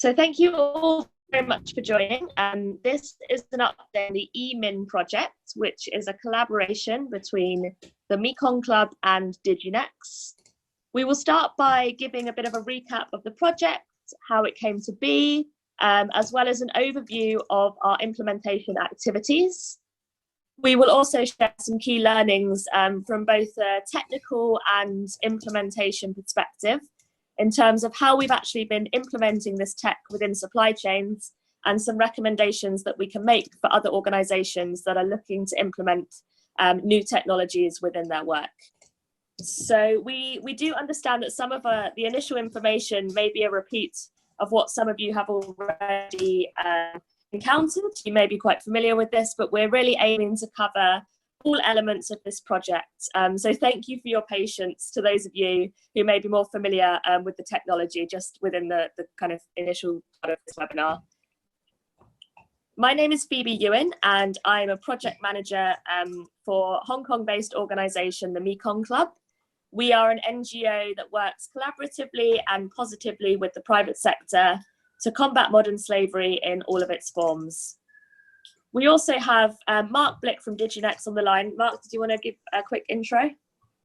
So thank you all very much for joining. This is an update on the eMin project, which is a collaboration between the Mekong Club and Diginex. We will start by giving a bit of a recap of the project, how it came to be, as well as an overview of our implementation activities. We will also share some key learnings from both a technical and implementation perspective in terms of how we've actually been implementing this tech within supply chains and some recommendations that we can make for other organizations that are looking to implement new technologies within their work. So we do understand that some of the initial information may be a repeat of what some of you have already encountered. You may be quite familiar with this, but we're really aiming to cover all elements of this project. So thank you for your patience to those of you who may be more familiar with the technology just within the kind of initial part of this webinar. My name is Phoebe Ewen and I'm a project manager for Hong Kong-based organisation, the Mekong Club. We are an NGO that works collaboratively and positively with the private sector to combat modern slavery in all of its forms. We also have Mark Blick from Diginex on the line. Mark, did you want to give a quick intro?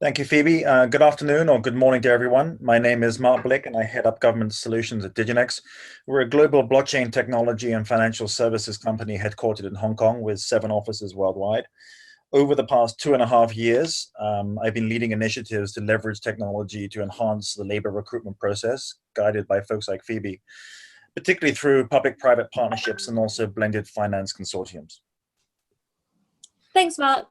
Thank you, Phoebe. Good afternoon or good morning to everyone. My name is Mark Blick and I head up government solutions at Diginex. We're a global blockchain technology and financial services company headquartered in Hong Kong with 7 offices worldwide. Over the past 2.5 years, I've been leading initiatives to leverage technology to enhance the labor recruitment process, guided by folks like Phoebe, particularly through public-private partnerships and also blended finance consortiums. Thanks, Mark.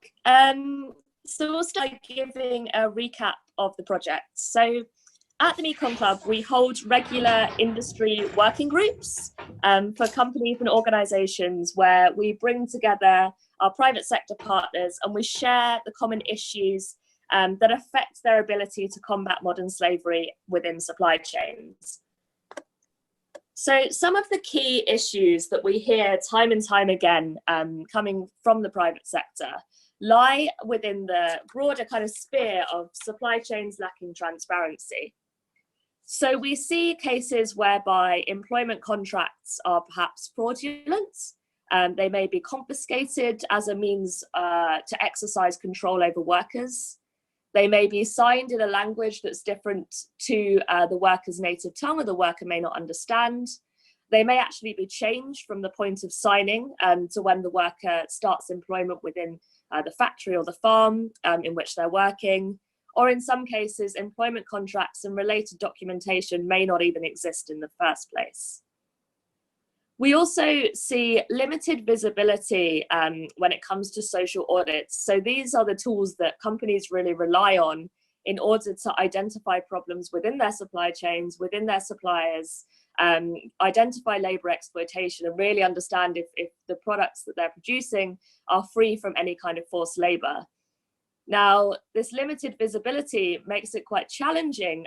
So we'll start giving a recap of the project. So at the Mekong Club, we hold regular industry working groups for companies and organizations where we bring together our private sector partners and we share the common issues that affect their ability to combat modern slavery within supply chains. So some of the key issues that we hear time and time again coming from the private sector lie within the broader kind of sphere of supply chains lacking transparency. So we see cases whereby employment contracts are perhaps fraudulent. They may be confiscated as a means to exercise control over workers. They may be signed in a language that's different to the worker's native tongue or the worker may not understand. They may actually be changed from the point of signing to when the worker starts employment within the factory or the farm in which they're working. Or in some cases, employment contracts and related documentation may not even exist in the first place. We also see limited visibility when it comes to social audits. So these are the tools that companies really rely on in order to identify problems within their supply chains, within their suppliers, identify labor exploitation and really understand if the products that they're producing are free from any kind of forced labor. Now, this limited visibility makes it quite challenging,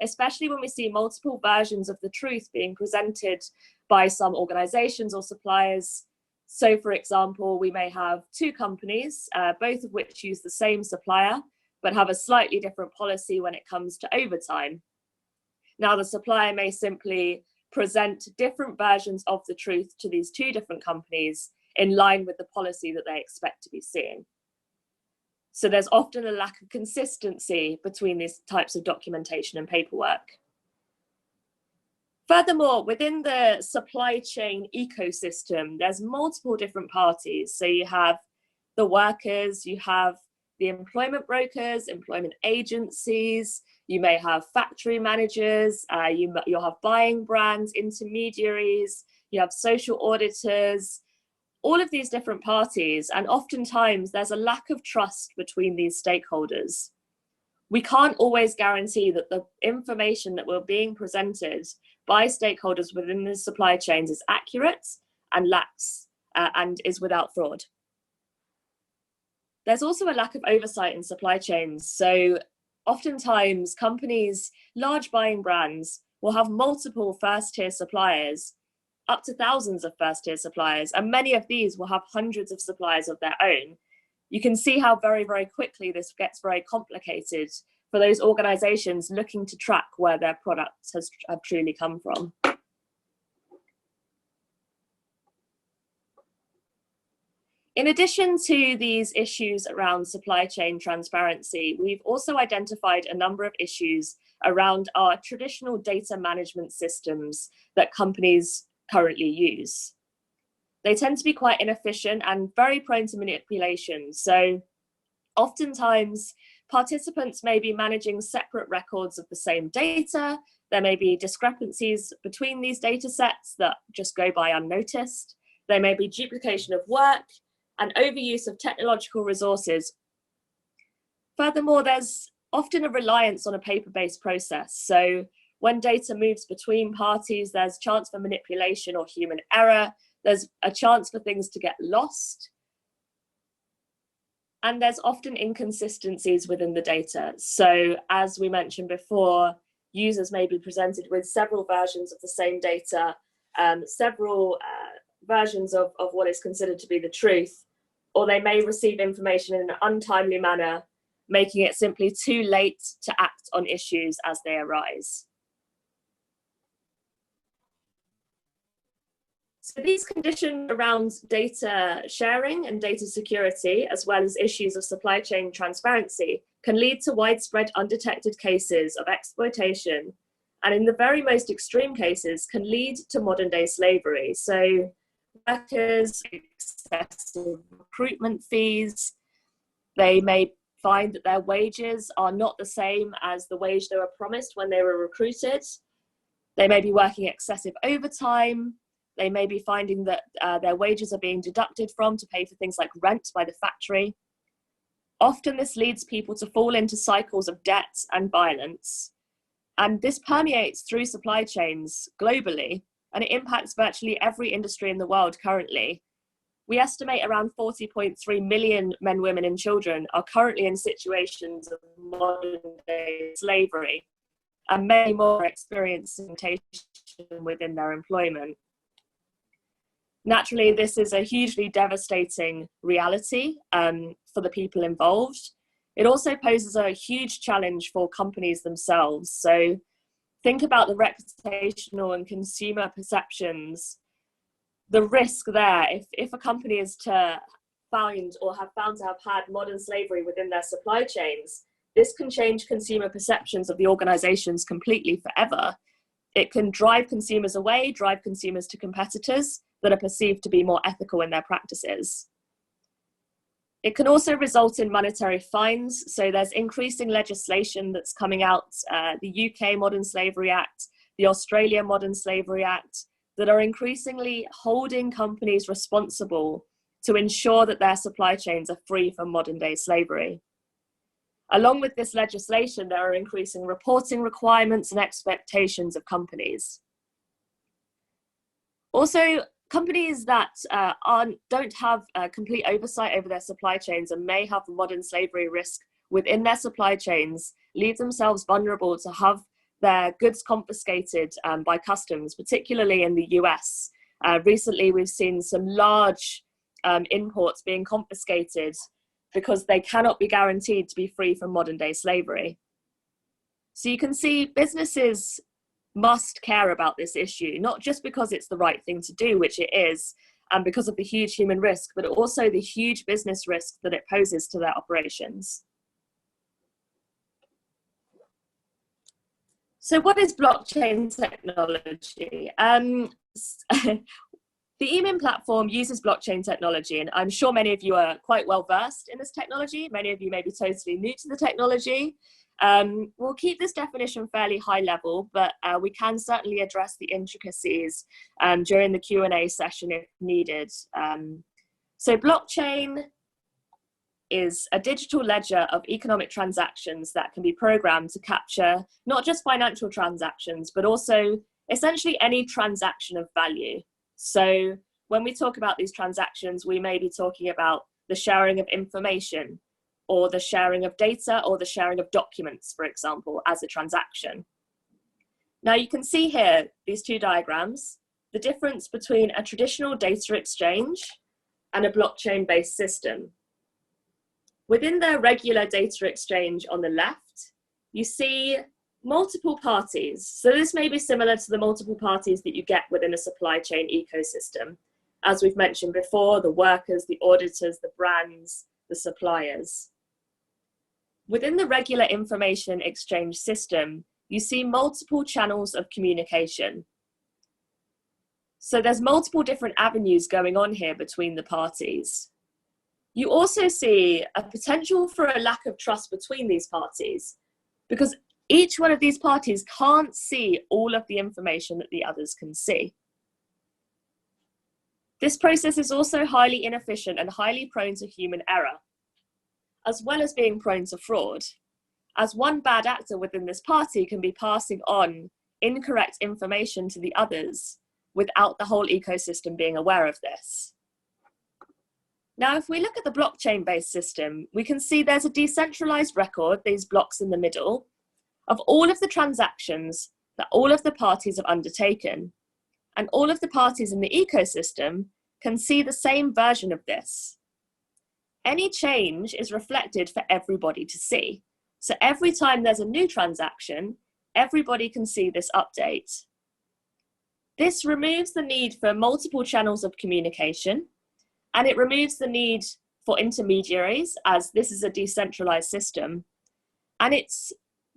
especially when we see multiple versions of the truth being presented by some organizations or suppliers. So for example, we may have 2 companies, both of which use the same supplier, but have a slightly different policy when it comes to overtime. Now, the supplier may simply present different versions of the truth to these 2 different companies in line with the policy that they expect to be seeing. So there's often a lack of consistency between these types of documentation and paperwork. Furthermore, within the supply chain ecosystem, there's multiple different parties. So you have the workers, you have the employment brokers, employment agencies, you may have factory managers, you'll have buying brands, intermediaries, you have social auditors, all of these different parties, and oftentimes there's a lack of trust between these stakeholders. We can't always guarantee that the information that we're being presented by stakeholders within the supply chains is accurate and and is without fraud. There's also a lack of oversight in supply chains. So oftentimes companies, large buying brands, will have multiple first-tier suppliers, up to thousands of first-tier suppliers, and many of these will have hundreds of suppliers of their own. You can see how very, very quickly this gets very complicated for those organizations looking to track where their products have truly come from. In addition to these issues around supply chain transparency, we've also identified a number of issues around our traditional data management systems that companies currently use. They tend to be quite inefficient and very prone to manipulation. So oftentimes, participants may be managing separate records of the same data. There may be discrepancies between these data sets that just go by unnoticed. There may be duplication of work and overuse of technological resources. Furthermore, there's often a reliance on a paper-based process. So when data moves between parties, there's chance for manipulation or human error. There's a chance for things to get lost. And there's often inconsistencies within the data. So as we mentioned before, users may be presented with several versions of the same data, several versions of what is considered to be the truth, or they may receive information in an untimely manner, making it simply too late to act on issues as they arise. So these conditions around data sharing and data security, as well as issues of supply chain transparency, can lead to widespread undetected cases of exploitation, and in the very most extreme cases can lead to modern day slavery. So workers, excessive recruitment fees, they may find that their wages are not the same as the wage they were promised when they were recruited. They may be working excessive overtime. They may be finding that their wages are being deducted from to pay for things like rent by the factory. Often this leads people to fall into cycles of debt and violence. And this permeates through supply chains globally, and it impacts virtually every industry in the world currently. We estimate around 40.3 million men, women, and children are currently in situations of modern day slavery, and many more are experiencing temptation within their employment. Naturally, this is a hugely devastating reality for the people involved. It also poses a huge challenge for companies themselves. So think about the reputational and consumer perceptions, the risk there. If a company is to find or have found to have had modern slavery within their supply chains, this can change consumer perceptions of the organizations completely forever. It can drive consumers away, drive consumers to competitors that are perceived to be more ethical in their practices. It can also result in monetary fines. So there's increasing legislation that's coming out, the UK Modern Slavery Act, the Australia Modern Slavery Act, that are increasingly holding companies responsible to ensure that their supply chains are free from modern day slavery. Along with this legislation, there are increasing reporting requirements and expectations of companies. Also, companies that don't have complete oversight over their supply chains and may have modern slavery risk within their supply chains leave themselves vulnerable to have their goods confiscated by customs, particularly in the US. Recently, we've seen some large imports being confiscated because they cannot be guaranteed to be free from modern day slavery. So you can see businesses must care about this issue, not just because it's the right thing to do, which it is, and because of the huge human risk, but also the huge business risk that it poses to their operations. So what is blockchain technology? The eMin platform uses blockchain technology, and I'm sure many of you are quite well versed in this technology. Many of you may be totally new to the technology. We'll keep this definition fairly high level, but we can certainly address the intricacies during the Q&A session if needed. So blockchain is a digital ledger of economic transactions that can be programmed to capture not just financial transactions, but also essentially any transaction of value. So when we talk about these transactions, we may be talking about the sharing of information, or the sharing of data, or the sharing of documents, for example, as a transaction. Now you can see here, these two diagrams, the difference between a traditional data exchange and a blockchain-based system. Within the regular data exchange on the left, you see multiple parties. So this may be similar to the multiple parties that you get within a supply chain ecosystem. as we've mentioned before, the workers, the auditors, the brands, the suppliers. Within the regular information exchange system, you see multiple channels of communication. So there's multiple different avenues going on here between the parties. You also see a potential for a lack of trust between these parties, because each one of these parties can't see all of the information that the others can see. This process is also highly inefficient and highly prone to human error, as well as being prone to fraud, as one bad actor within this party can be passing on incorrect information to the others without the whole ecosystem being aware of this. Now, if we look at the blockchain-based system, we can see there's a decentralized record, these blocks in the middle, of all of the transactions that all of the parties have undertaken. And all of the parties in the ecosystem can see the same version of this. Any change is reflected for everybody to see. So every time there's a new transaction, everybody can see this update. This removes the need for multiple channels of communication, and it removes the need for intermediaries, as this is a decentralized system. And it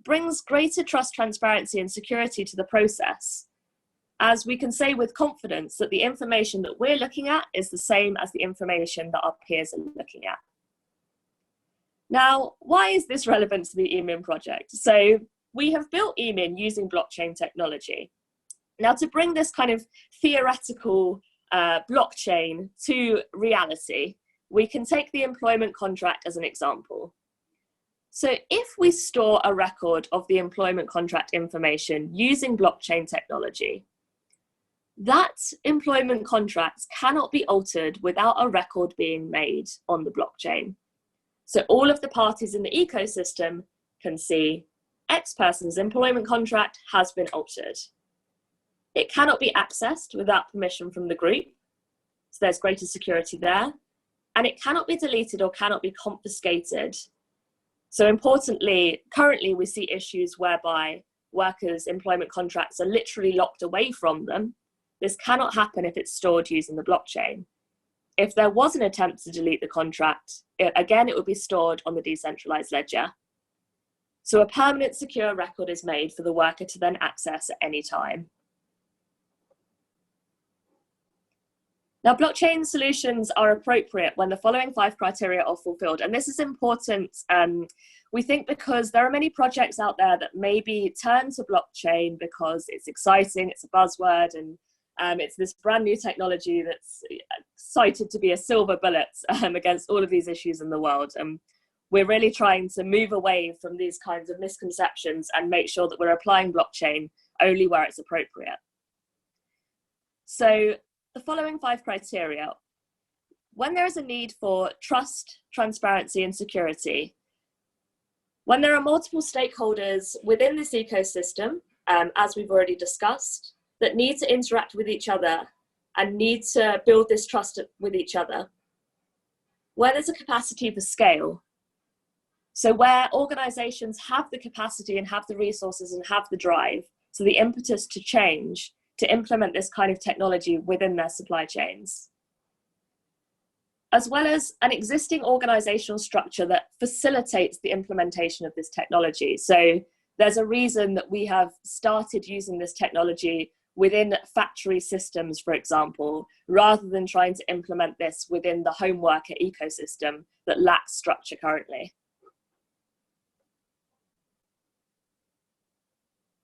brings greater trust, transparency, and security to the process, as we can say with confidence that the information that we're looking at is the same as the information that our peers are looking at. Now, why is this relevant to the eMin project? So we have built eMin using blockchain technology. Now, to bring this kind of theoretical blockchain to reality, we can take the employment contract as an example. So if we store a record of the employment contract information using blockchain technology, that employment contract cannot be altered without a record being made on the blockchain. So all of the parties in the ecosystem can see X person's employment contract has been altered. It cannot be accessed without permission from the group, so there's greater security there, and it cannot be deleted or cannot be confiscated. So importantly, currently we see issues whereby workers' employment contracts are literally locked away from them. This cannot happen if it's stored using the blockchain. If there was an attempt to delete the contract, it would be stored on the decentralized ledger. So a permanent secure record is made for the worker to then access at any time. Now, blockchain solutions are appropriate when the following 5 criteria are fulfilled. And this is important, we think, because there are many projects out there that maybe turn to blockchain because it's exciting, it's a buzzword, and it's this brand new technology that's cited to be a silver bullet against all of these issues in the world. We're really trying to move away from these kinds of misconceptions and make sure that we're applying blockchain only where it's appropriate. So the following 5 criteria: when there is a need for trust, transparency, and security, when there are multiple stakeholders within this ecosystem, as we've already discussed, that need to interact with each other and need to build this trust with each other, where there's a capacity for scale. So where organizations have the capacity and have the resources and have the drive, so the impetus to change, to implement this kind of technology within their supply chains, as well as an existing organizational structure that facilitates the implementation of this technology. So there's a reason that we have started using this technology within factory systems, for example, rather than trying to implement this within the home worker ecosystem that lacks structure currently.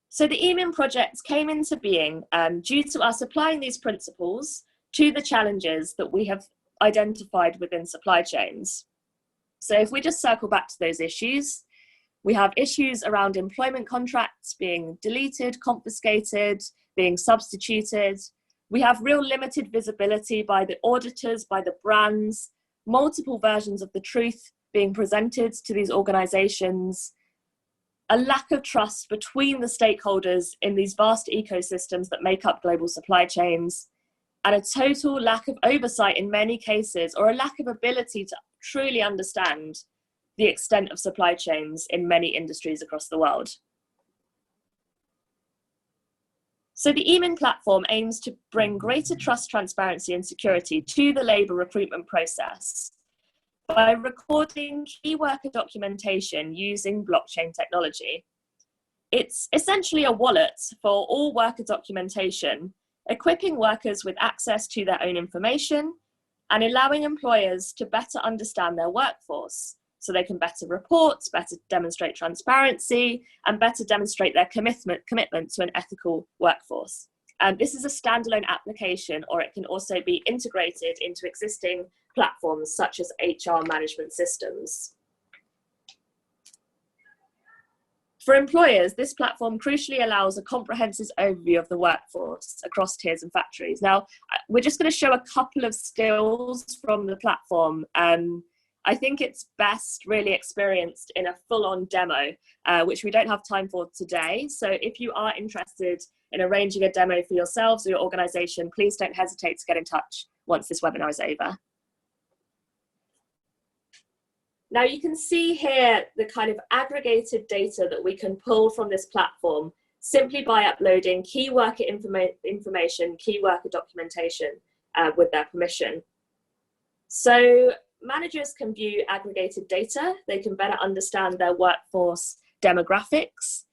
So the eMin project came into being due to us applying these principles to the challenges that we have identified within supply chains. So if we just circle back to those issues, we have issues around employment contracts being deleted, confiscated, being substituted. We have real limited visibility by the auditors, by the brands, multiple versions of the truth being presented to these organizations, a lack of trust between the stakeholders in these vast ecosystems that make up global supply chains, and a total lack of oversight in many cases, or a lack of ability to truly understand the extent of supply chains in many industries across the world. So the eMin platform aims to bring greater trust, transparency and security to the labour recruitment process by recording key worker documentation using blockchain technology. It's essentially a wallet for all worker documentation, equipping workers with access to their own information and allowing employers to better understand their workforce so they can better report, better demonstrate transparency, and better demonstrate their commitment to an ethical workforce. This is a standalone application, or it can also be integrated into existing platforms such as HR management systems. For employers, this platform crucially allows a comprehensive overview of the workforce across tiers and factories. Now, we're just going to show a couple of stills from the platform. I think it's best really experienced in a full-on demo, which we don't have time for today. So if you are interested in arranging a demo for yourselves or your organisation, please don't hesitate to get in touch once this webinar is over. Now you can see here the kind of aggregated data that we can pull from this platform simply by uploading key worker information, key worker documentation with their permission. So managers can view aggregated data, they can better understand their workforce demographics,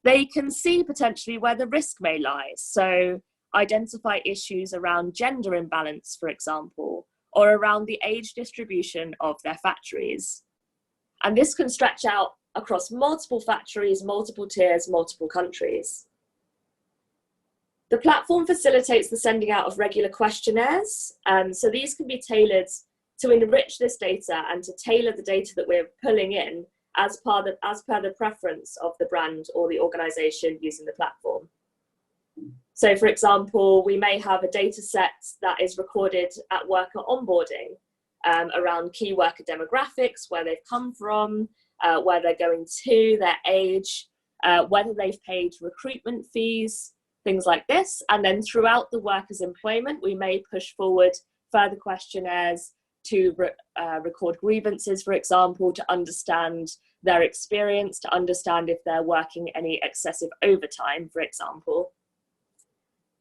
they can see potentially where the risk may lie, so identify issues around gender imbalance, for example, or around the age distribution of their factories. And this can stretch out across multiple factories, multiple tiers, multiple countries. The platform facilitates the sending out of regular questionnaires, so these can be tailored to enrich this data and to tailor the data that we're pulling in as per the preference of the brand or the organisation using the platform. So for example, we may have a data set that is recorded at worker onboarding around key worker demographics, where they've come from, where they're going to, their age, whether they've paid recruitment fees, things like this. And then throughout the worker's employment, we may push forward further questionnaires to record grievances, for example, to understand their experience, to understand if they're working any excessive overtime, for example.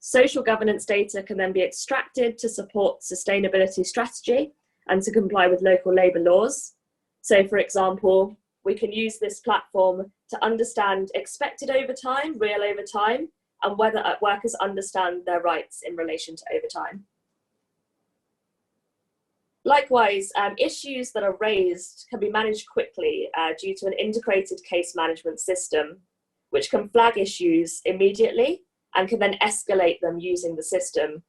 Social governance data can then be extracted to support sustainability strategy and to comply with local labour laws. So, for example, we can use this platform to understand expected overtime, real overtime, and whether workers understand their rights in relation to overtime. Likewise, issues that are raised can be managed quickly due to an integrated case management system, which can flag issues immediately and can then escalate them using the system.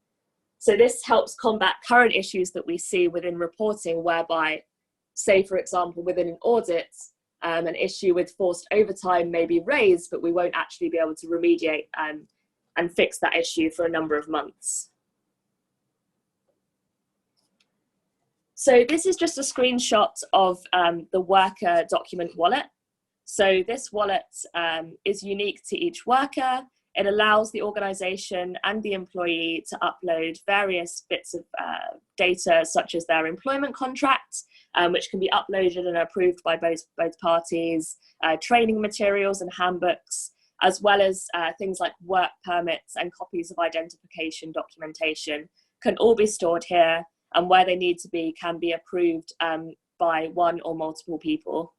So this helps combat current issues that we see within reporting, whereby, say, for example, within an audit, an issue with forced overtime may be raised, but we won't actually be able to remediate and fix that issue for a number of months. So this is just a screenshot of the worker document wallet. So this wallet is unique to each worker. It allows the organisation and the employee to upload various bits of data, such as their employment contract, which can be uploaded and approved by both parties, training materials and handbooks, as well as things like work permits and copies of identification documentation can all be stored here, and where they need to be can be approved by one or multiple people.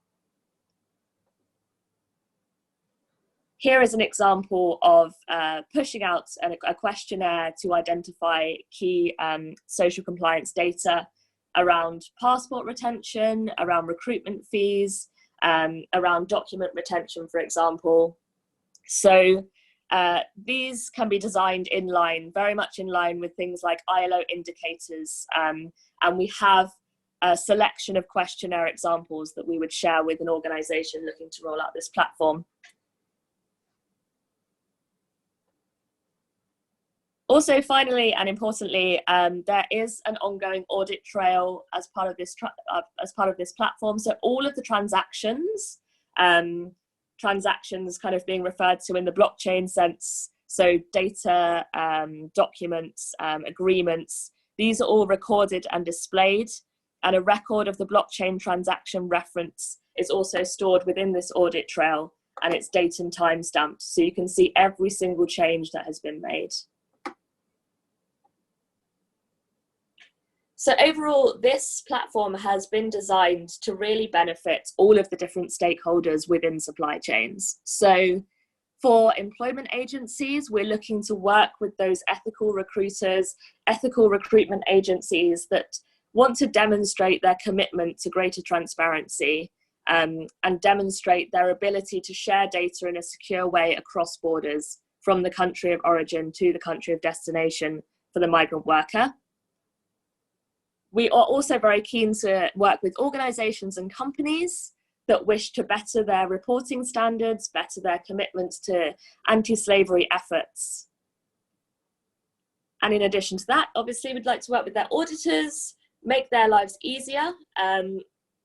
Here is an example of pushing out a questionnaire to identify key social compliance data around passport retention, around recruitment fees, around document retention, for example. So these can be designed in line, very much in line with things like ILO indicators. And we have a selection of questionnaire examples that we would share with an organisation looking to roll out this platform. Also, finally and importantly, there is an ongoing audit trail as part of this platform. So all of the transactions kind of being referred to in the blockchain sense, so data, documents, agreements, these are all recorded and displayed, and a record of the blockchain transaction reference is also stored within this audit trail, and it's date and time stamped, so you can see every single change that has been made. So overall, this platform has been designed to really benefit all of the different stakeholders within supply chains. So for employment agencies, we're looking to work with those ethical recruiters, ethical recruitment agencies that want to demonstrate their commitment to greater transparency, and demonstrate their ability to share data in a secure way across borders from the country of origin to the country of destination for the migrant worker. We are also very keen to work with organisations and companies that wish to better their reporting standards, better their commitment to anti-slavery efforts. And in addition to that, obviously, we'd like to work with their auditors, make their lives easier,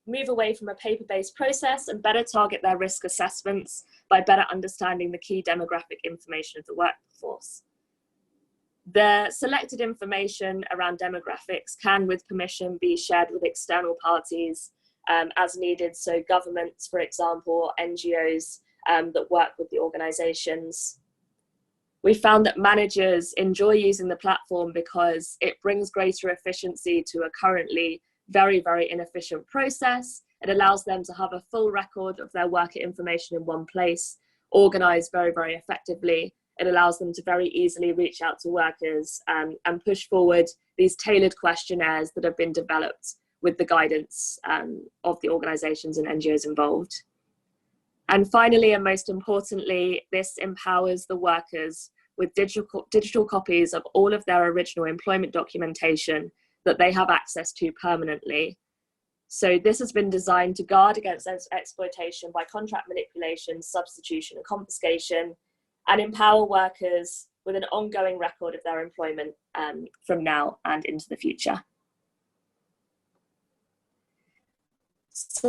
move away from a paper-based process, and better target their risk assessments by better understanding the key demographic information of the workforce. The selected information around demographics can, with permission, be shared with external parties as needed. So governments, for example, NGOs that work with the organisations. We found that managers enjoy using the platform because it brings greater efficiency to a currently very, very inefficient process. It allows them to have a full record of their worker information in one place, organised very, very effectively. It allows them to very easily reach out to workers and push forward these tailored questionnaires that have been developed with the guidance of the organisations and NGOs involved. And finally, and most importantly, this empowers the workers with digital copies of all of their original employment documentation that they have access to permanently. So this has been designed to guard against exploitation by contract manipulation, substitution, and confiscation, and empower workers with an ongoing record of their employment from now and into the future. So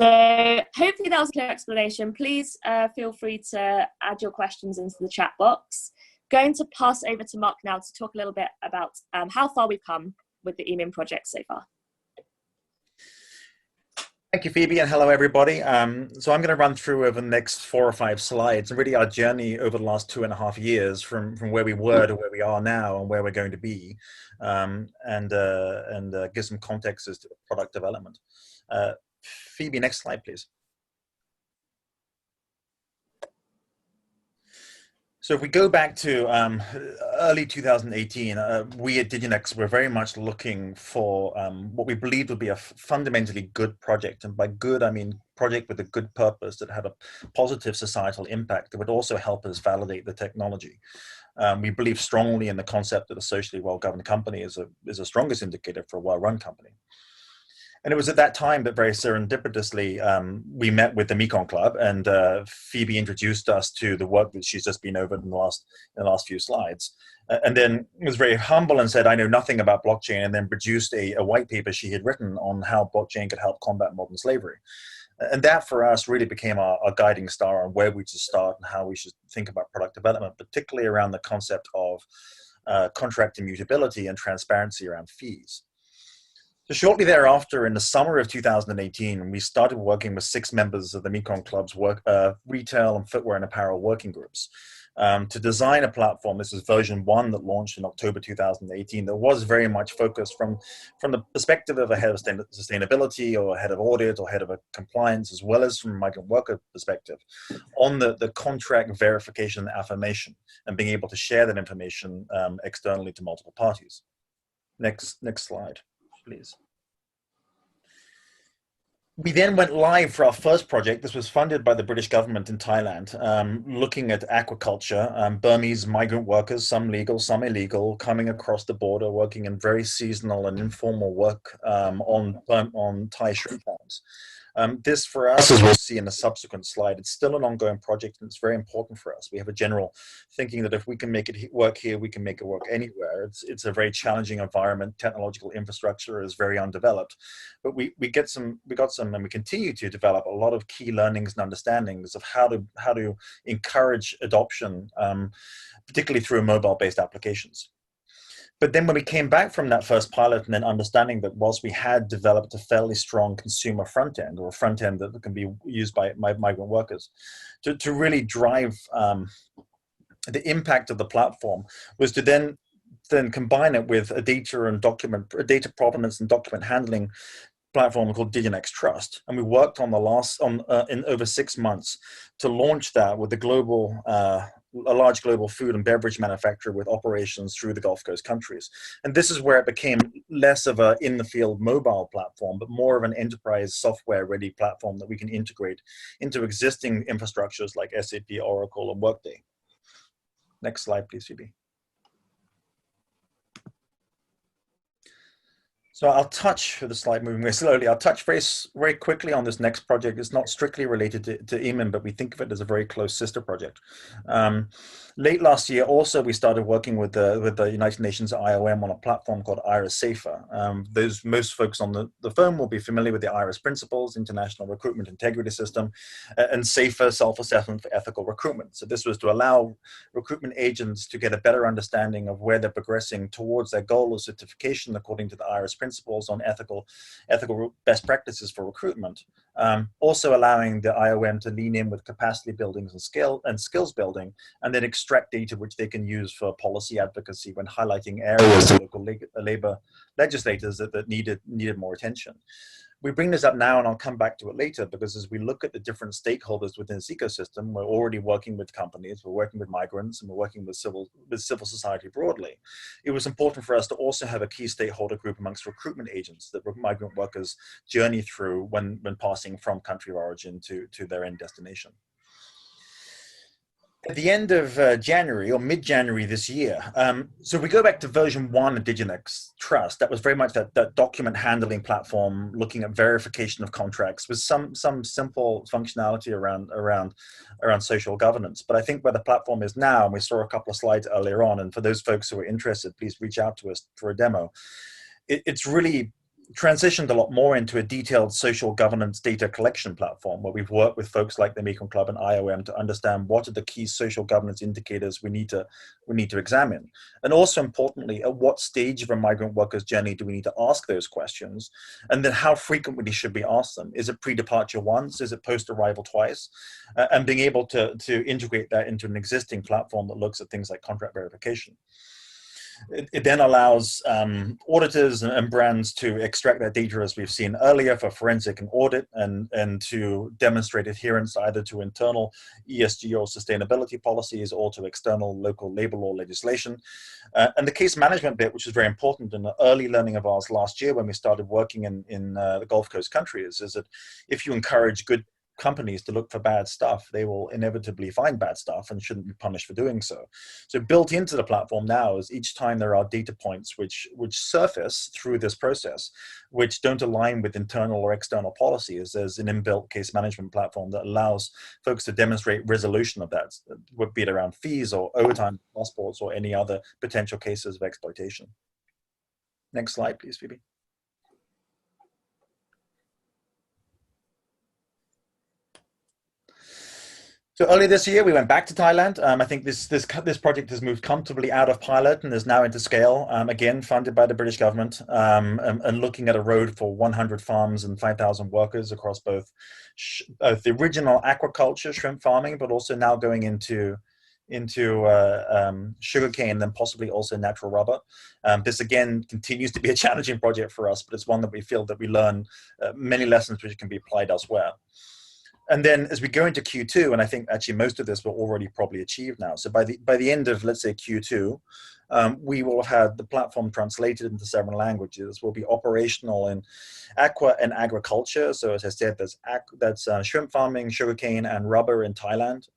hopefully that was a clear explanation. Please feel free to add your questions into the chat box. Going to pass over to Mark now to talk a little bit about how far we've come with the eMin project so far. Thank you, Phoebe, and hello, everybody. So I'm going to run through over the next 4 or 5 slides, and really our journey over the last 2.5 years from where we were to where we are now and where we're going to be, and give some context as to product development. Phoebe, next slide, please. So if we go back to early 2018, we at Diginex were very much looking for what we believed would be a fundamentally good project. And by good, I mean project with a good purpose that had a positive societal impact that would also help us validate the technology. We believe strongly in the concept that a socially well-governed company is the strongest indicator for a well-run company. And it was at that time that very serendipitously we met with the Mekong Club, and Phoebe introduced us to the work that she's just been over in the last few slides. And then was very humble and said, I know nothing about blockchain, and then produced a white paper she had written on how blockchain could help combat modern slavery. And that for us really became our guiding star on where we should start and how we should think about product development, particularly around the concept of contract immutability and transparency around fees. So shortly thereafter, in the summer of 2018, we started working with 6 members of the Mekong Club's retail and footwear and apparel working groups to design a platform. This is version 1 that launched in October 2018 that was very much focused from the perspective of a head of sustainability or a head of audit or head of a compliance, as well as from a migrant worker perspective, on the contract verification and affirmation and being able to share that information externally to multiple parties. Next slide, please. We then went live for our first project. This was funded by the British government in Thailand, looking at aquaculture, Burmese migrant workers, some legal, some illegal, coming across the border, working in very seasonal and informal work on Thai shrimp farms. This for us, as we'll see in the subsequent slide, it's still an ongoing project and it's very important for us. We have a general thinking that if we can make it work here, we can make it work anywhere. It's a very challenging environment. Technological infrastructure is very undeveloped, but we got some, and we continue to develop a lot of key learnings and understandings of how to encourage adoption, particularly through mobile-based applications. But then when we came back from that first pilot and then understanding that whilst we had developed a fairly strong consumer front end, or a front end that can be used by migrant workers, to really drive the impact of the platform was to then combine it with a data provenance and document handling platform called Diginex Trust, and we worked on in over 6 months to launch that with a large global food and beverage manufacturer with operations through the Gulf Coast countries. And this is where it became less of a in-the-field mobile platform, but more of an enterprise software-ready platform that we can integrate into existing infrastructures like SAP, Oracle, and Workday. Next slide, please, Phoebe. So I'll touch, for the slide moving very slowly, I'll touch very quickly on this next project. It's not strictly related to eMin, but we think of it as a very close sister project. Late last year, also, we started working with the United Nations IOM on a platform called IrisSafer. Most folks on the phone will be familiar with the IRIS principles, International Recruitment Integrity System, and SAFER, self-assessment for ethical recruitment. So this was to allow recruitment agents to get a better understanding of where they're progressing towards their goal of certification according to the IRIS principles on ethical best practices for recruitment. Also allowing the IOM to lean in with capacity buildings and skills building, and then extract data which they can use for policy advocacy when highlighting areas to local labor legislators that needed more attention. We bring this up now, and I'll come back to it later, because as we look at the different stakeholders within this ecosystem, we're already working with companies, we're working with migrants, and we're working with civil society broadly. It was important for us to also have a key stakeholder group amongst recruitment agents that migrant workers journey through when passing from country of origin to their end destination. At the end of January, or mid-January this year, so we go back to version 1 of Diginex Trust. That was very much that document handling platform, looking at verification of contracts with some simple functionality around social governance. But I think where the platform is now, and we saw a couple of slides earlier on, and for those folks who are interested, please reach out to us for a demo. It's really transitioned a lot more into a detailed social governance data collection platform, where we've worked with folks like the Mekong Club and IOM to understand what are the key social governance indicators we need to examine. And also importantly, at what stage of a migrant worker's journey do we need to ask those questions? And then how frequently should we ask them? Is it pre-departure once? Is it post-arrival twice? And being able to integrate that into an existing platform that looks at things like contract verification. It then allows auditors and brands to extract that data, as we've seen earlier, for forensic and audit, and to demonstrate adherence either to internal ESG or sustainability policies or to external local labor law legislation. And the case management bit, which is very important in the early learning of ours last year when we started working in the Gulf Coast countries, is that if you encourage good companies to look for bad stuff, they will inevitably find bad stuff and shouldn't be punished for doing so. So built into the platform now is each time there are data points which surface through this process, which don't align with internal or external policies, there's an inbuilt case management platform that allows folks to demonstrate resolution of that, be it around fees or overtime passports or any other potential cases of exploitation. Next slide, please, Phoebe. So earlier this year, we went back to Thailand. I think this project has moved comfortably out of pilot and is now into scale, again, funded by the British government, and looking at a road for 100 farms and 5,000 workers across both the original aquaculture, shrimp farming, but also now going into sugarcane and then possibly also natural rubber. This again continues to be a challenging project for us, but it's one that we feel that we learn many lessons which can be applied elsewhere. And then as we go into Q2, and I think actually most of this will already probably achieved now. So by the end of, let's say, Q2, we will have the platform translated into several languages. We'll be operational in aqua and agriculture. So as I said, that's shrimp farming, sugarcane, and rubber in Thailand.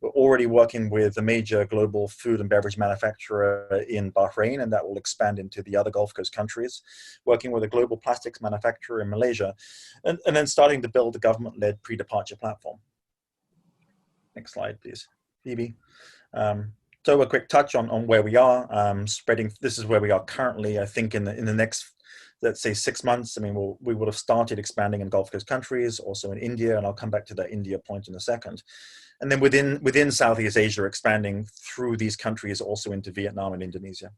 We're already working with a major global food and beverage manufacturer in Bahrain, and that will expand into the other Gulf Coast countries. Working with a global plastics manufacturer in Malaysia, and then starting to build a government-led pre-departure platform. Next slide, please, Phoebe. So a quick touch on where we are, this is where we are currently. I think in the next, let's say, 6 months, I mean, we would have started expanding in Gulf Coast countries, also in India, and I'll come back to that India point in a second. And then within Southeast Asia, expanding through these countries also into Vietnam and Indonesia.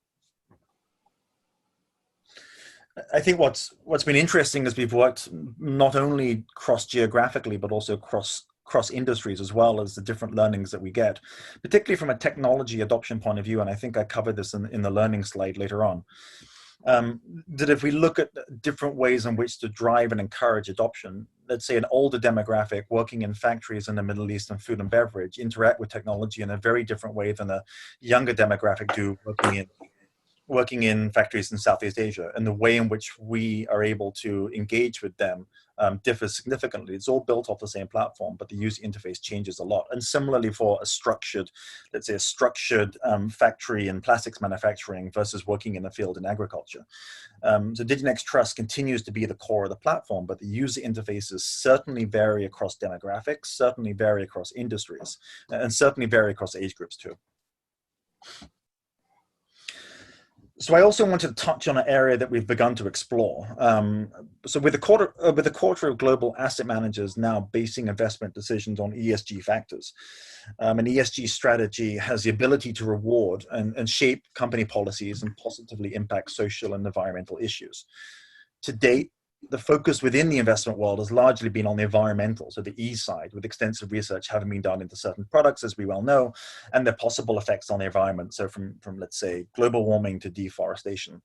I think what's been interesting is we've worked not only cross geographically, but also cross industries, as well as the different learnings that we get, particularly from a technology adoption point of view. And I think I covered this in the learning slide later on. That if we look at different ways in which to drive and encourage adoption, let's say an older demographic working in factories in the Middle East and food and beverage interact with technology in a very different way than a younger demographic do working in factories in Southeast Asia, and the way in which we are able to engage with them differs significantly. It's all built off the same platform, but the user interface changes a lot. And similarly for a structured, let's say a structured factory in plastics manufacturing versus working in the field in agriculture. So Diginex Trust continues to be the core of the platform, but the user interfaces certainly vary across demographics, certainly vary across industries, and certainly vary across age groups too. So I also wanted to touch on an area that we've begun to explore. So with a quarter of global asset managers now basing investment decisions on ESG factors, an ESG strategy has the ability to reward and shape company policies and positively impact social and environmental issues. To date, the focus within the investment world has largely been on the environmental, so the E side, with extensive research having been done into certain products, as we well know, and their possible effects on the environment. So from let's say, global warming to deforestation.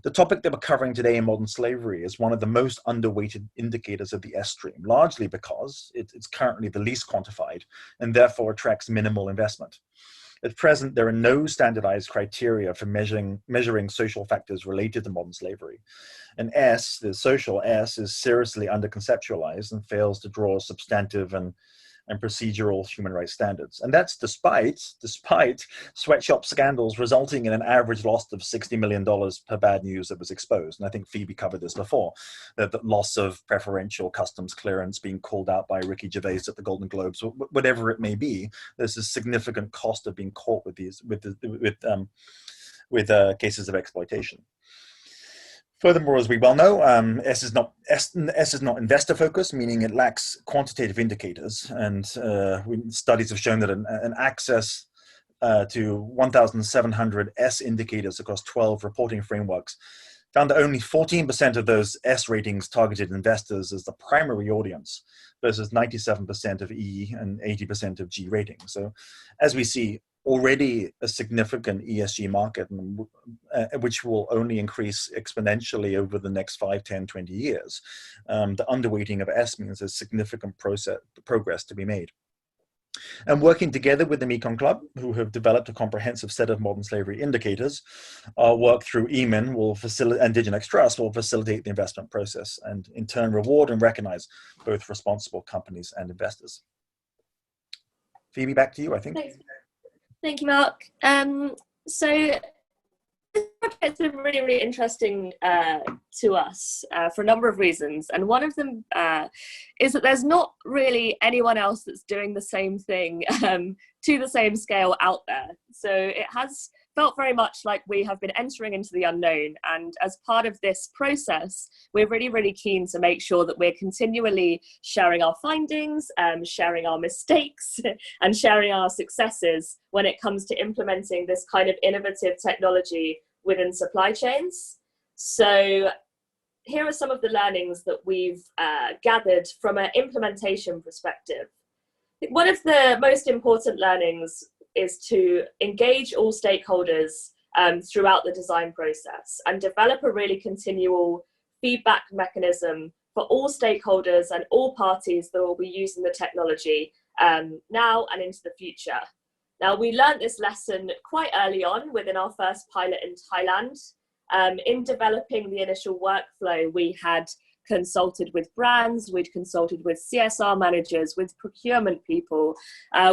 The topic that we're covering today in modern slavery is one of the most underweighted indicators of the S stream, largely because it's currently the least quantified and therefore attracts minimal investment. At present, there are no standardized criteria for measuring social factors related to modern slavery. And S, the social S, is seriously underconceptualized and fails to draw substantive and procedural human rights standards. And that's despite sweatshop scandals resulting in an average loss of $60 million per bad news that was exposed. And I think Phoebe covered this before, the loss of preferential customs clearance being called out by Ricky Gervais at the Golden Globes, whatever it may be. There's a significant cost of being caught with cases of exploitation. Furthermore, as we well know, S is not investor focused, meaning it lacks quantitative indicators. And studies have shown that an access to 1,700 S indicators across 12 reporting frameworks found that only 14% of those S ratings targeted investors as the primary audience versus 97% of E and 80% of G ratings. So as we see, already a significant ESG market, which will only increase exponentially over the next 5, 10, 20 years. The underweighting of S means there's significant progress to be made. And working together with the Mekong Club, who have developed a comprehensive set of modern slavery indicators, our work through eMin and Diginex Trust will facilitate the investment process and in turn reward and recognize both responsible companies and investors. Phoebe, back to you, I think. Thanks. Thank you, Mark. So this project's been really, really interesting to us for a number of reasons. And one of them is that there's not really anyone else that's doing the same thing to the same scale out there. So it has felt very much like we have been entering into the unknown. And as part of this process, we're really, really keen to make sure that we're continually sharing our findings, sharing our mistakes, and sharing our successes when it comes to implementing this kind of innovative technology within supply chains. So here are some of the learnings that we've gathered from an implementation perspective. One of the most important learnings is to engage all stakeholders throughout the design process and develop a really continual feedback mechanism for all stakeholders and all parties that will be using the technology now and into the future. Now, we learned this lesson quite early on within our first pilot in Thailand. In developing the initial workflow, we had consulted with brands, we'd consulted with CSR managers, with procurement people,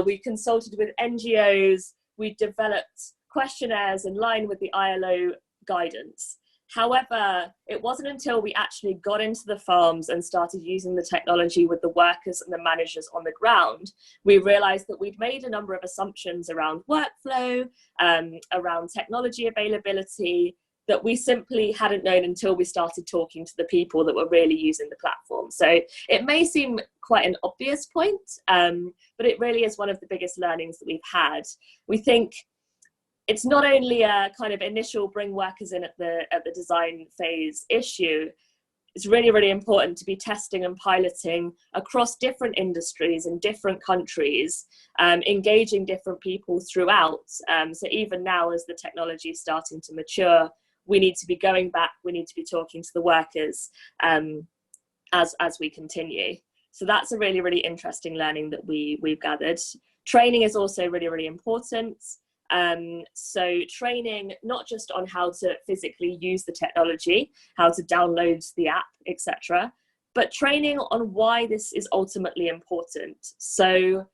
we consulted with NGOs, we developed questionnaires in line with the ILO guidance. However, it wasn't until we actually got into the farms and started using the technology with the workers and the managers on the ground, we realized that we'd made a number of assumptions around workflow, around technology availability, that we simply hadn't known until we started talking to the people that were really using the platform. So it may seem quite an obvious point, but it really is one of the biggest learnings that we've had. We think it's not only a kind of initial bring workers in at the design phase issue. It's really, really important to be testing and piloting across different industries in different countries, engaging different people throughout. So even now, as the technology is starting to mature, we need to be going back, we need to be talking to the workers as we continue. So that's a really, really interesting learning that we've gathered. Training is also really, really important. So training not just on how to physically use the technology, how to download the app, etc., but training on why this is ultimately important. So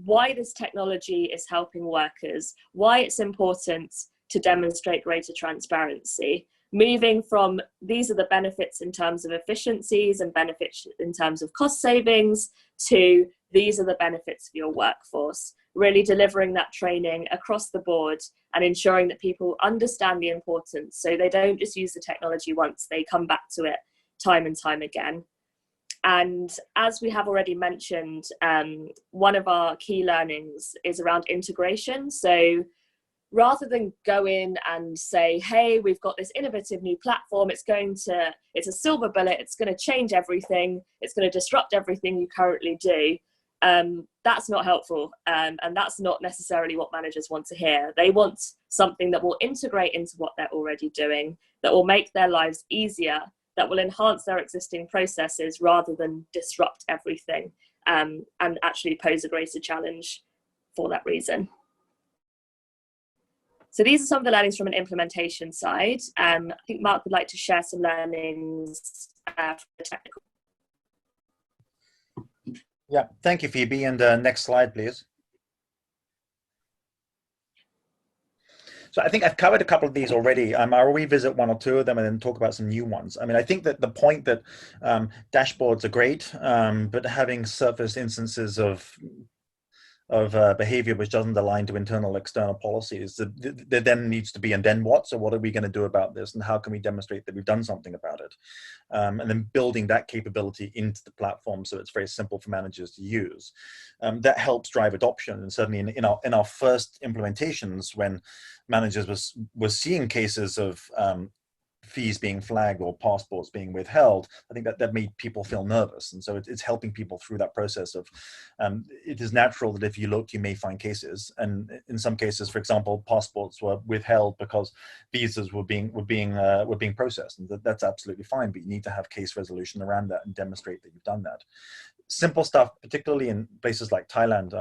why this technology is helping workers, why it's important to demonstrate greater transparency, moving from these are the benefits in terms of efficiencies and benefits in terms of cost savings to these are the benefits for your workforce. Really delivering that training across the board and ensuring that people understand the importance so they don't just use the technology once, they come back to it time and time again. And as we have already mentioned, one of our key learnings is around integration. So rather than go in and say, hey, we've got this innovative new platform, it's a silver bullet, it's going to change everything, it's going to disrupt everything you currently do. That's not helpful, and that's not necessarily what managers want to hear. They want something that will integrate into what they're already doing, that will make their lives easier, that will enhance their existing processes rather than disrupt everything, and actually pose a greater challenge for that reason. So these are some of the learnings from an implementation side. I think Mark would like to share some learnings from the technical. Yeah, thank you, Phoebe. And next slide, please. So I think I've covered a couple of these already. I'll revisit one or two of them and then talk about some new ones. I mean, I think that the point that dashboards are great, but having surface instances of behavior which doesn't align to internal external policies, there then needs to be, and then what? So what are we going to do about this, and how can we demonstrate that we've done something about it? And then building that capability into the platform so it's very simple for managers to use. That helps drive adoption. And certainly in our first implementations, when managers was seeing cases of fees being flagged or passports being withheld, I think that made people feel nervous. And so it's helping people through that process of, it is natural that if you look, you may find cases. And in some cases, for example, passports were withheld because visas were being processed. And that's absolutely fine, but you need to have case resolution around that and demonstrate that you've done that. Simple stuff, particularly in places like Thailand,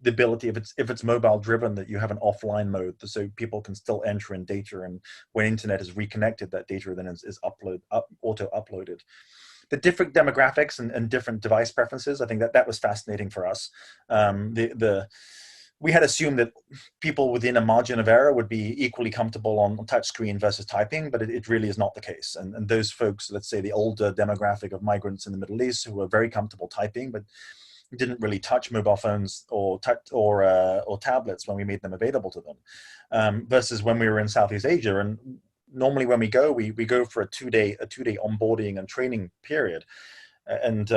the ability, if it's mobile driven, that you have an offline mode so people can still enter in data, and when internet is reconnected, that data then is auto uploaded. The different demographics and different device preferences, I think that was fascinating for us. We had assumed that people within a margin of error would be equally comfortable on touchscreen versus typing, but it really is not the case. And those folks, let's say the older demographic of migrants in the Middle East, who were very comfortable typing, but didn't really touch mobile phones or tablets when we made them available to them, versus when we were in Southeast Asia. And normally when we go for a two-day onboarding and training period, and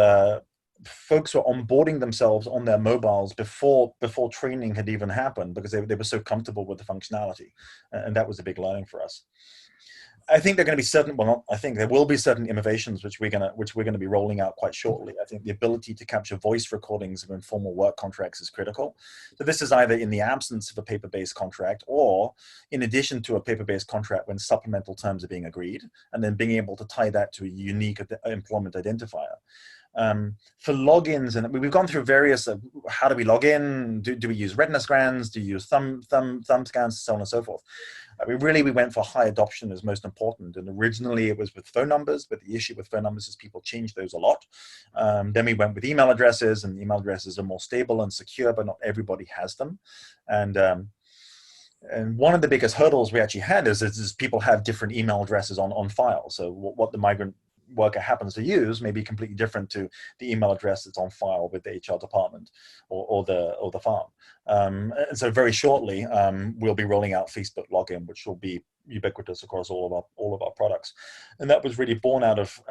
folks were onboarding themselves on their mobiles before training had even happened, because they were so comfortable with the functionality, and that was a big learning for us. I think there are going to be certain, I think there will be certain innovations which we're going to be rolling out quite shortly. I think the ability to capture voice recordings of informal work contracts is critical. So this is either in the absence of a paper-based contract, or in addition to a paper-based contract when supplemental terms are being agreed, and then being able to tie that to a unique employment identifier. For logins, and we've gone through various, how do we log in? Do we use retina scans? Do you use thumb scans, so on and so forth? We went for high adoption as most important. And originally it was with phone numbers, but the issue with phone numbers is people change those a lot. Then we went with email addresses, and email addresses are more stable and secure, but not everybody has them. And one of the biggest hurdles we actually had is people have different email addresses on file. So what the migrant worker happens to use may be completely different to the email address that's on file with the HR department or the farm. And so very shortly, we'll be rolling out Facebook login, which will be ubiquitous across all of our products. And that was really born out of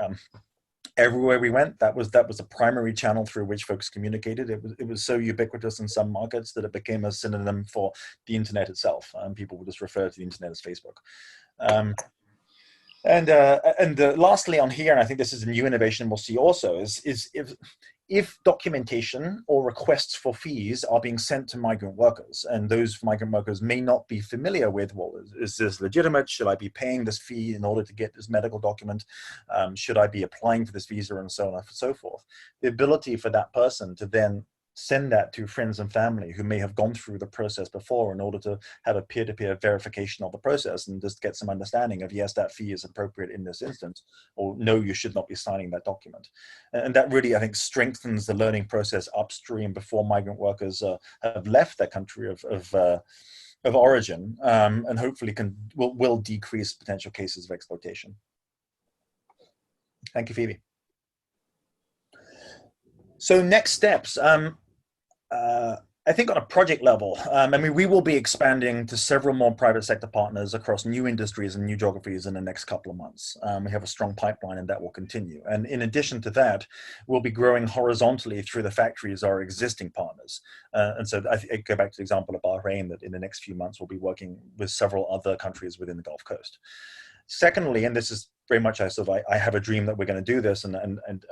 everywhere we went, that was a primary channel through which folks communicated. It was so ubiquitous in some markets that it became a synonym for the internet itself. People would just refer to the internet as Facebook. Lastly on here, and I think this is a new innovation we'll see also, is if documentation or requests for fees are being sent to migrant workers, and those migrant workers may not be familiar with, well, is this legitimate? Should I be paying this fee in order to get this medical document? Should I be applying for this visa, and so on and so forth? The ability for that person to then send that to friends and family who may have gone through the process before in order to have a peer-to-peer verification of the process and just get some understanding of, yes, that fee is appropriate in this instance, or no, you should not be signing that document. And that really, I think, strengthens the learning process upstream before migrant workers have left their country of origin, and hopefully will decrease potential cases of exploitation. Thank you, Phoebe. So next steps. I think on a project level, I mean, we will be expanding to several more private sector partners across new industries and new geographies in the next couple of months. We have a strong pipeline and that will continue. And in addition to that, we'll be growing horizontally through the factories of our existing partners. And so I go back to the example of Bahrain, that in the next few months, we'll be working with several other countries within the Gulf Coast. Secondly, and this is very much I have a dream that we're going to do this, and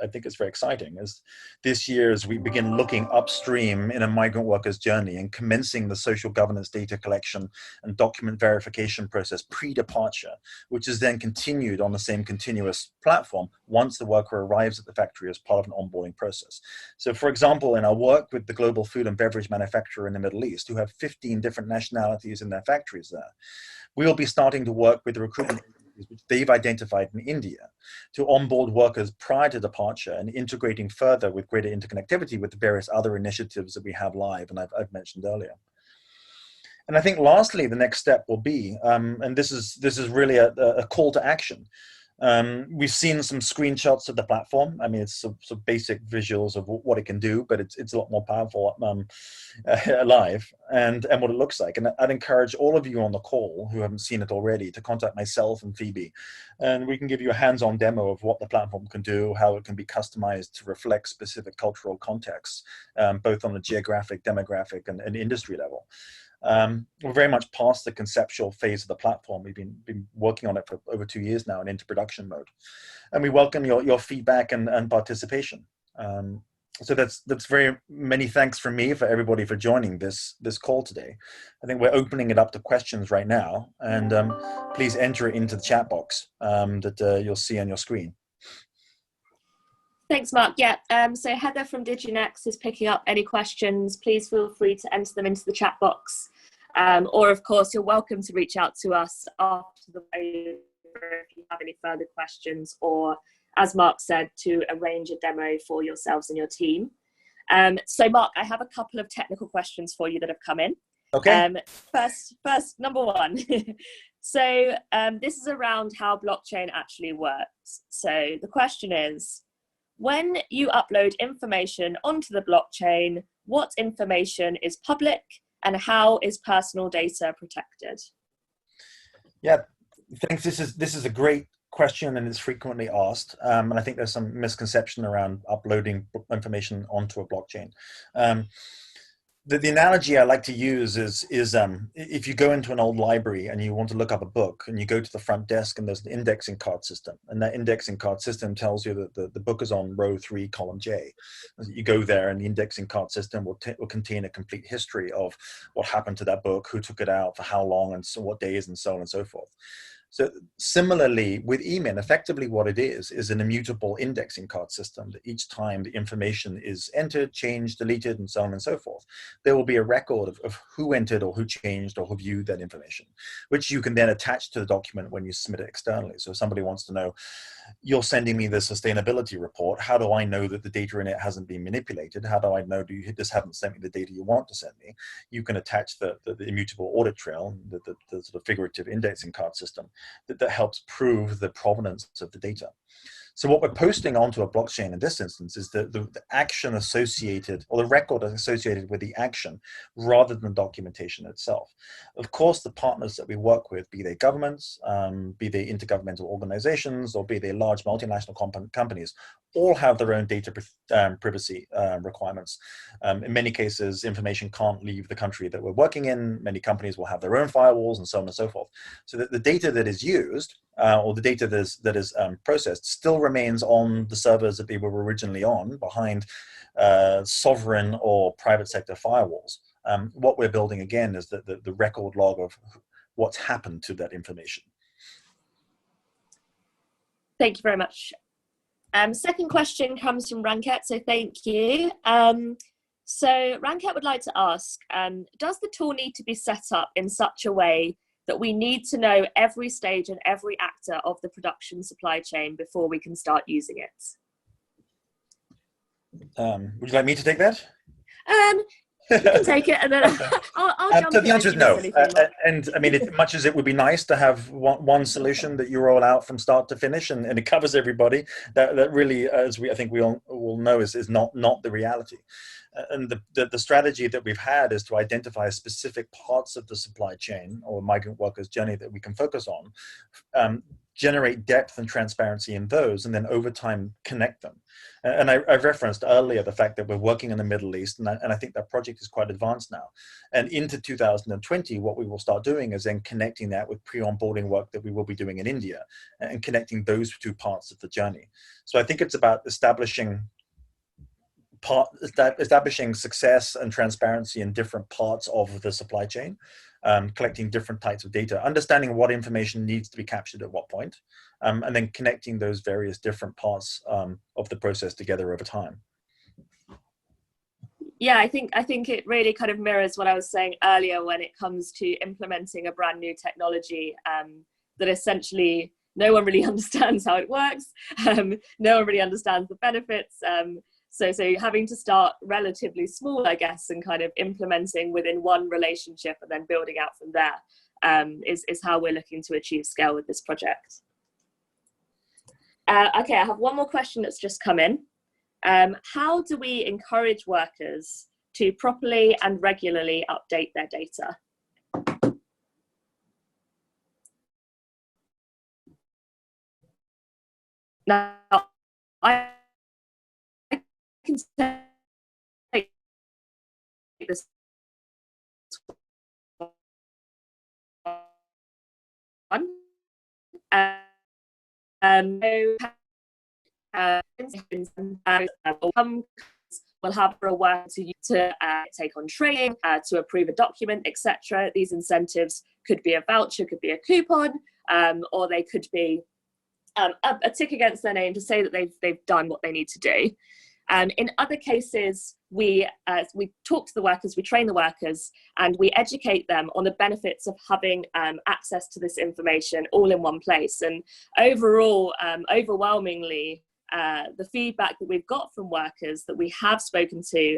I think it's very exciting, is this year as we begin looking upstream in a migrant worker's journey and commencing the social governance data collection and document verification process pre-departure, which is then continued on the same continuous platform once the worker arrives at the factory as part of an onboarding process. So for example, in our work with the global food and beverage manufacturer in the Middle East, who have 15 different nationalities in their factories there, we'll be starting to work with the recruitment which they've identified in India to onboard workers prior to departure and integrating further with greater interconnectivity with the various other initiatives that we have live and I've mentioned earlier. And I think lastly, the next step will be, and this is really a call to action. We've seen some screenshots of the platform. I mean, it's some basic visuals of what it can do, but it's a lot more powerful live and what it looks like. And I'd encourage all of you on the call who haven't seen it already to contact myself and Phoebe, and we can give you a hands-on demo of what the platform can do, how it can be customized to reflect specific cultural contexts, both on the geographic, demographic, and industry level. We're very much past the conceptual phase of the platform. We've been working on it for over 2 years now and into production mode. And we welcome your feedback and participation. So that's very many thanks from me for everybody for joining this call today. I think we're opening it up to questions right now, and please enter it into the chat box that you'll see on your screen. Thanks, Mark. Yeah, so Heather from Diginex is picking up any questions. Please feel free to enter them into the chat box. Or, of course, you're welcome to reach out to us after the if you have any further questions, or, as Mark said, to arrange a demo for yourselves and your team. So, Mark, I have a couple of technical questions for you that have come in. Okay. First, number one. So this is around how blockchain actually works. So the question is, when you upload information onto the blockchain, what information is public and how is personal data protected? Yeah, thanks. This is a great question and it's frequently asked. And I think there's some misconception around uploading information onto a blockchain. The analogy I like to use is if you go into an old library and you want to look up a book and you go to the front desk and there's an indexing card system, and that indexing card system tells you that the book is on row 3, column J. You go there and the indexing card system will contain a complete history of what happened to that book, who took it out, for how long, and so what days, and so on and so forth. So similarly with eMin, effectively what it is an immutable indexing card system that each time the information is entered, changed, deleted, and so on and so forth, there will be a record of who entered or who changed or who viewed that information, which you can then attach to the document when you submit it externally. So if somebody wants to know, you're sending me the sustainability report, how do I know that the data in it hasn't been manipulated? How do I know you just haven't sent me the data you want to send me? You can attach the immutable audit trail, the sort of figurative indexing card system that helps prove the provenance of the data. So what we're posting onto a blockchain in this instance is the action associated, or the record associated with the action, rather than documentation itself. Of course, the partners that we work with, be they governments, be they intergovernmental organizations, or be they large multinational companies, all have their own data privacy requirements. In many cases, information can't leave the country that we're working in. Many companies will have their own firewalls and so on and so forth. So that the data that is used, or the data that is processed, still remains on the servers that they were originally on, behind sovereign or private sector firewalls. What we're building again is the record log of what's happened to that information. Thank you very much. Second question comes from Ranket, so thank you. So Ranket would like to ask, does the tool need to be set up in such a way that we need to know every stage and every actor of the production supply chain before we can start using it? Would you like me to take that? You can take it, and then I'll jump in. So the answer is no. And I mean, much as it would be nice to have one solution that you roll out from start to finish and it covers everybody, that really, as I think we all know, is not the reality. And the strategy that we've had is to identify specific parts of the supply chain or migrant workers' journey that we can focus on, generate depth and transparency in those, and then over time connect them. And I've referenced earlier the fact that we're working in the Middle East, and I think that project is quite advanced now. And into 2020, what we will start doing is then connecting that with pre-onboarding work that we will be doing in India, and connecting those two parts of the journey. So I think it's about establishing success and transparency in different parts of the supply chain, collecting different types of data, understanding what information needs to be captured at what point, and then connecting those various different parts of the process together over time. Yeah, I think it really kind of mirrors what I was saying earlier when it comes to implementing a brand new technology that essentially no one really understands how it works. No one really understands the benefits. So having to start relatively small, I guess, and kind of implementing within one relationship and then building out from there is how we're looking to achieve scale with this project. Okay, I have one more question that's just come in. How do we encourage workers to properly and regularly update their data? Now, I can take this one. Will have for a worker to take on training, to approve a document, etc. These incentives could be a voucher, could be a coupon, or they could be a tick against their name to say that they've done what they need to do. In other cases, we talk to the workers, we train the workers, and we educate them on the benefits of having access to this information all in one place. And overall, overwhelmingly, the feedback that we've got from workers that we have spoken to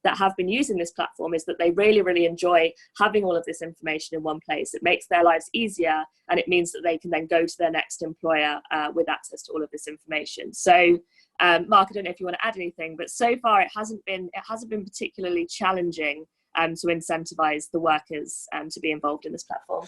that have been using this platform is that they really, really enjoy having all of this information in one place. It makes their lives easier, and it means that they can then go to their next employer with access to all of this information. So, Mark, I don't know if you want to add anything, but so far it hasn't been particularly challenging to incentivize the workers to be involved in this platform.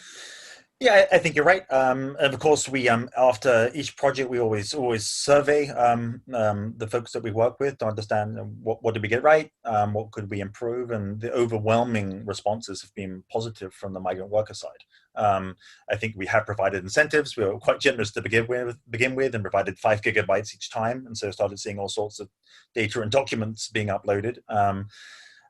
Yeah, I think you're right. And of course, we after each project, we always survey the folks that we work with to understand what did we get right, what could we improve, and the overwhelming responses have been positive from the migrant worker side. I think we have provided incentives. We were quite generous to begin with, and provided 5 gigabytes each time, and so started seeing all sorts of data and documents being uploaded.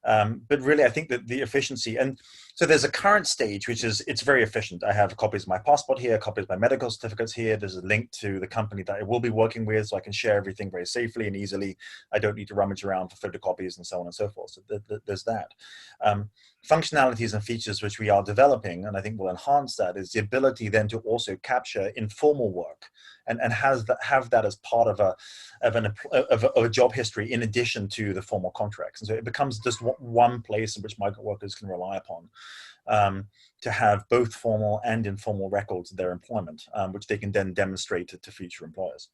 But really, I think that the efficiency, and so there's a current stage, which is, it's very efficient. I have copies of my passport here, copies of my medical certificates here. There's a link to the company that I will be working with, so I can share everything very safely and easily. I don't need to rummage around for photocopies and so on and so forth. So there's that. Functionalities and features which we are developing, and I think will enhance that, is the ability then to also capture informal work and have that as part of a job history in addition to the formal contracts. And so it becomes just one place in which migrant workers can rely upon to have both formal and informal records of their employment, which they can then demonstrate to future employers.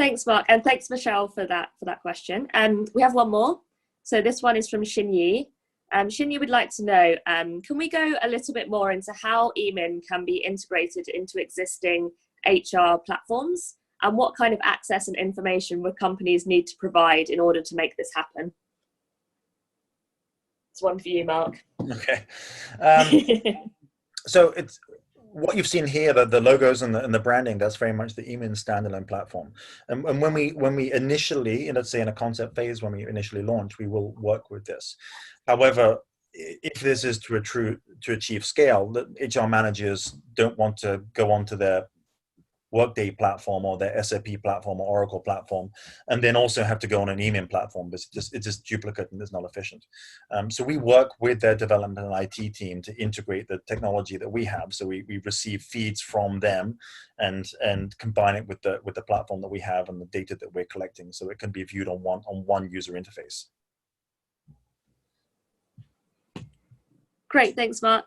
Thanks, Mark, and thanks, Michelle, for that question. We have one more. So this one is from Xinyi. Xinyi would like to know, can we go a little bit more into how eMin can be integrated into existing HR platforms, and what kind of access and information would companies need to provide in order to make this happen? It's one for you, Mark. Okay. So it's what you've seen here, the logos and the branding, that's very much the eMin standalone platform. And when we initially, let's say in a concept phase, when we initially launch, we will work with this. However, if this is to achieve scale, the HR managers don't want to go onto their Workday platform or their SAP platform or Oracle platform, and then also have to go on an eMin platform. It's just duplicate and it's not efficient. So we work with their development and IT team to integrate the technology that we have. So we receive feeds from them and combine it with the platform that we have and the data that we're collecting, so it can be viewed on one user interface. Great, thanks, Mark.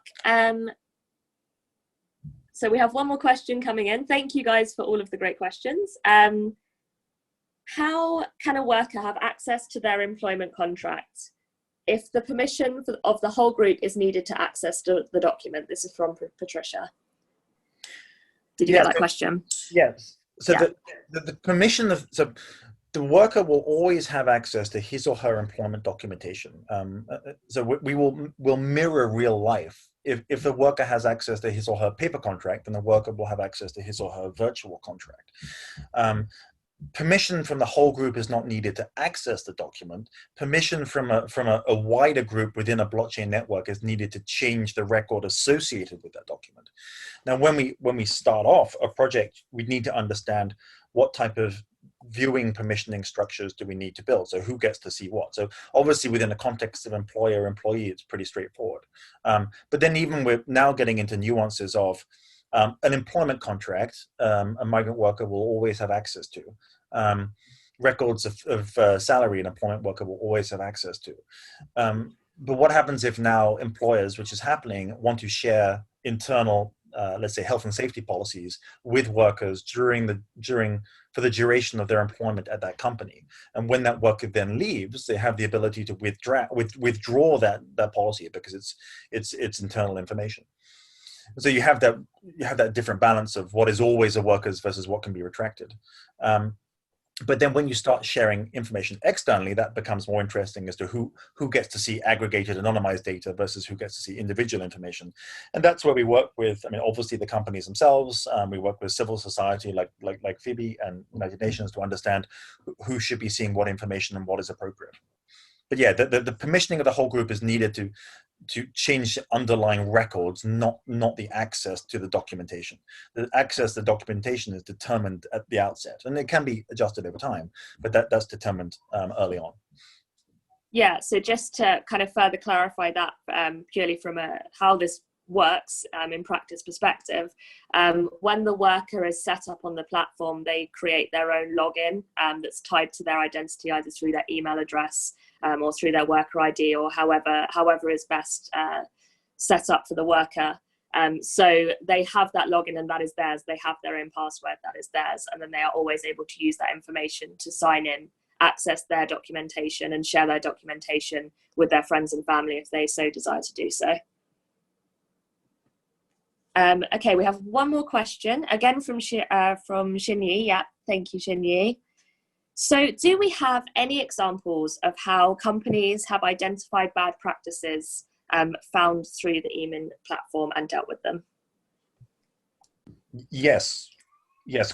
So we have one more question coming in. Thank you guys for all of the great questions. How can a worker have access to their employment contract if the permission of the whole group is needed to access the document? This is from Patricia. Did you get that question? Yes. So yeah. the permission of, so the worker will always have access to his or her employment documentation. So we'll mirror real life. If the worker has access to his or her paper contract, then the worker will have access to his or her virtual contract. Permission from the whole group is not needed to access the document. Permission from a wider group within a blockchain network is needed to change the record associated with that document. Now, when we start off a project, we need to understand what type of viewing permissioning structures do we need to build? So who gets to see what? So obviously within the context of employer-employee, it's pretty straightforward. But then even we're now getting into nuances of an employment contract, a migrant worker will always have access to. Records of salary, an employment worker will always have access to. But what happens if now employers, which is happening, want to share internal let's say health and safety policies with workers for the duration of their employment at that company, and when that worker then leaves, they have the ability to withdraw that policy because it's internal information. So you have that different balance of what is always a worker's versus what can be retracted. But then when you start sharing information externally, that becomes more interesting as to who gets to see aggregated anonymized data versus who gets to see individual information. And that's where we work with, I mean, obviously the companies themselves. We work with civil society like Phoebe and United Nations to understand who should be seeing what information and what is appropriate. But yeah, the permissioning of the whole group is needed to change underlying records, not the access to the documentation. The access to the documentation is determined at the outset, and it can be adjusted over time, but that's determined early on. Yeah, so just to kind of further clarify that purely from how this works in practice perspective, when the worker is set up on the platform, they create their own login that's tied to their identity, either through their email address or through their worker ID, or however is best set up for the worker. So they have that login and that is theirs. They have their own password, that is theirs. And then they are always able to use that information to sign in, access their documentation and share their documentation with their friends and family if they so desire to do so. Okay, we have one more question, again from Xinyi. Yeah, thank you, Xinyi. So do we have any examples of how companies have identified bad practices found through the eMin platform and dealt with them? Yes,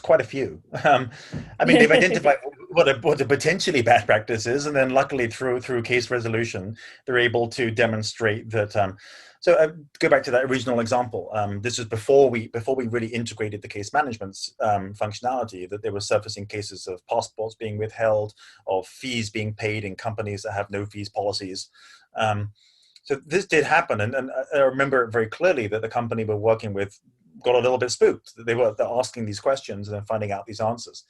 quite a few. I mean, they've identified what are potentially bad practices, and then luckily through case resolution, they're able to demonstrate that. So go back to that original example. This is before we really integrated the case management functionality, that they were surfacing cases of passports being withheld, of fees being paid in companies that have no fees policies. So this did happen, and I remember very clearly that the company we're working with got a little bit spooked. They're asking these questions and then finding out these answers.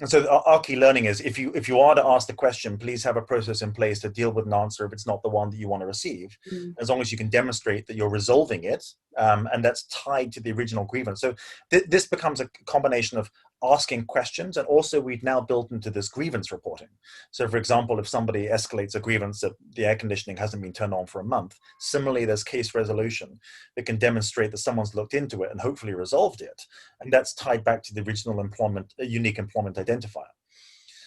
And so our key learning is if you are to ask the question, please have a process in place to deal with an answer if it's not the one that you want to receive, as long as you can demonstrate that you're resolving it, and that's tied to the original grievance. So this becomes a combination of asking questions, and also we've now built into this grievance reporting. So for example, if somebody escalates a grievance that the air conditioning hasn't been turned on for a month, similarly there's case resolution that can demonstrate that someone's looked into it and hopefully resolved it, and that's tied back to the original unique employment identifier.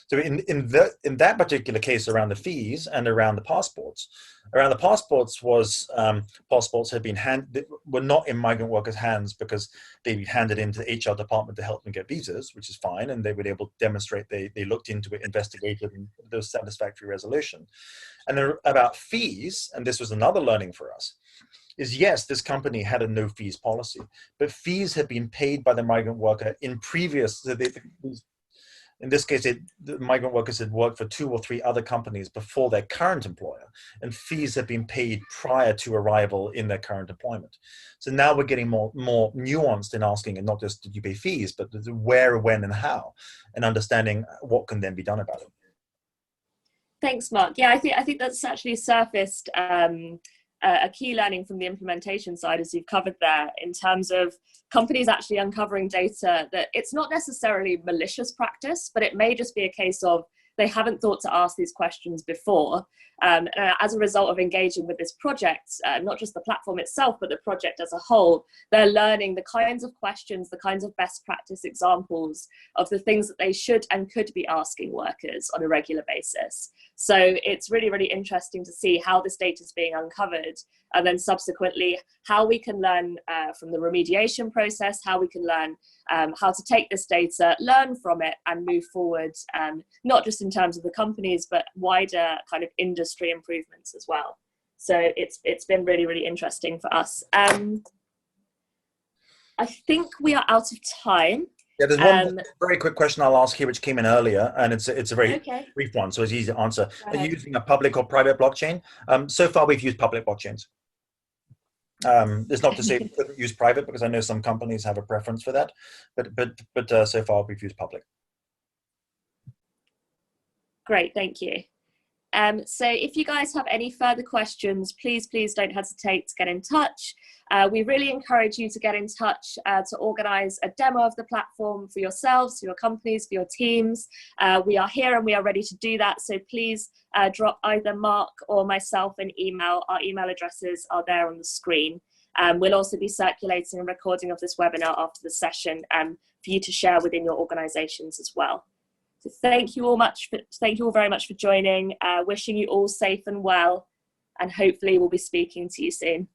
So in that particular case around the fees and around the passports was passports had been were not in migrant workers' hands because they'd been handed into the HR department to help them get visas, which is fine, and they were able to demonstrate they looked into it, investigated, and there was satisfactory resolution. And then about fees, and this was another learning for us, is yes, this company had a no fees policy, but fees had been paid by the migrant worker in previous. In this case, the migrant workers had worked for 2 or 3 other companies before their current employer, and fees had been paid prior to arrival in their current employment. So now we're getting more nuanced in asking, and not just did you pay fees, but where, when, and how, and understanding what can then be done about it. Thanks, Mark. Yeah, I think that's actually surfaced a key learning from the implementation side, as you've covered there, in terms of companies actually uncovering data that it's not necessarily malicious practice, but it may just be a case of they haven't thought to ask these questions before. As a result of engaging with this project, not just the platform itself, but the project as a whole, they're learning the kinds of questions, the kinds of best practice examples of the things that they should and could be asking workers on a regular basis. So it's really, really interesting to see how this data is being uncovered, and then subsequently how we can learn from the remediation process, how we can learn how to take this data, learn from it, and move forward, not just in terms of the companies, but wider kind of industry improvements as well. So it's been really, really interesting for us. I think we are out of time. Yeah, there's one very quick question I'll ask here, which came in earlier, and it's a very brief one, so it's easy to answer. Are you using a public or private blockchain? So far, we've used public blockchains. It's not to say we couldn't use private, because I know some companies have a preference for that, but so far we've used public. Great, thank you. So if you guys have any further questions, please don't hesitate to get in touch. We really encourage you to get in touch to organise a demo of the platform for yourselves, for your companies, for your teams. We are here and we are ready to do that. So please drop either Mark or myself an email. Our email addresses are there on the screen. We'll also be circulating a recording of this webinar after the session for you to share within your organisations as well. So thank you all very much for joining. Wishing you all safe and well, and hopefully we'll be speaking to you soon.